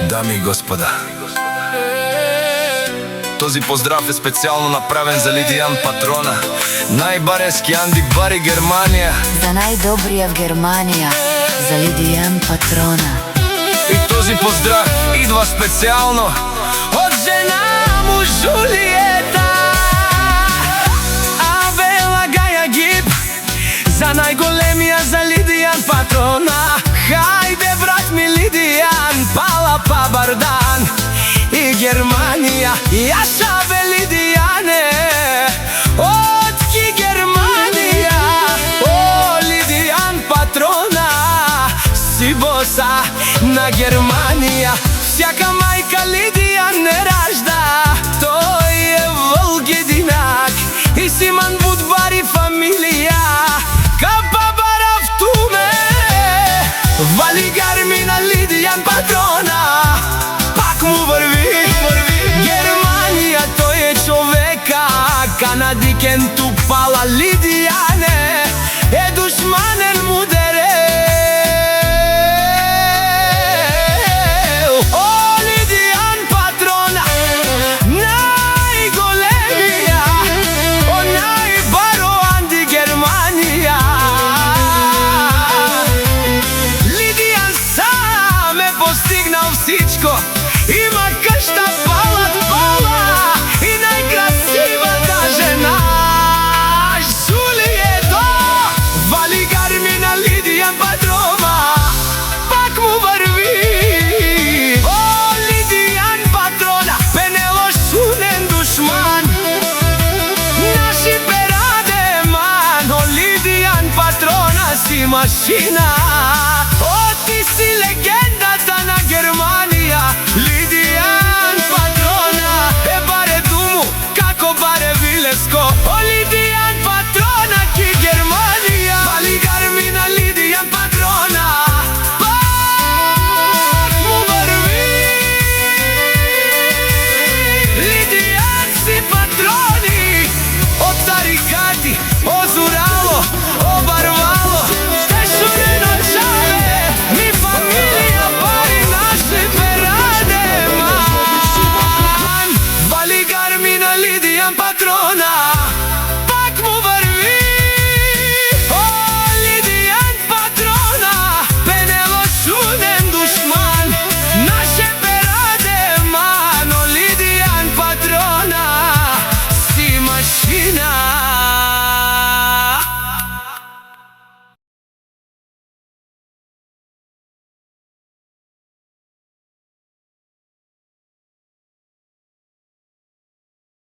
Дами и господа, този поздрав е специално направен за Лидијан Патрона, најбаренски антиквари Германија. За најдобрија в Германија, за Лидијан Патрона. И този поздрав идва специално од жена му Жулиета. Авела Гаја Гип, за најголемија, за Лидијан Патрона. Хајде брат ми Лидијан, пала па бардан и Германија. Јаша бе Лидијане, од ки Германија. О, Лидијан Патрона, си боса на Германија. Всяка мајка Лидијан не ражда, тој е вълк единак. И Симан Будбари фамилија, капа барав туме. Вали гармина Лидијан Патрона, пак му върви Германија, тој е човека. Канадикен тупала Лидијане, е душманен мудерел. О, Лидијан Патрона, најголемија, о, најбаро анди Германија. Лидијан сам е постигнал всичко, има къща палат пала и најкрасивата жена Жулието. Вали гармина Лидијан Патрона, пак му върви. О, Лидијан Патрона, пенело шунен душман, наши пераде ман. О, Лидијан Патрона си машина.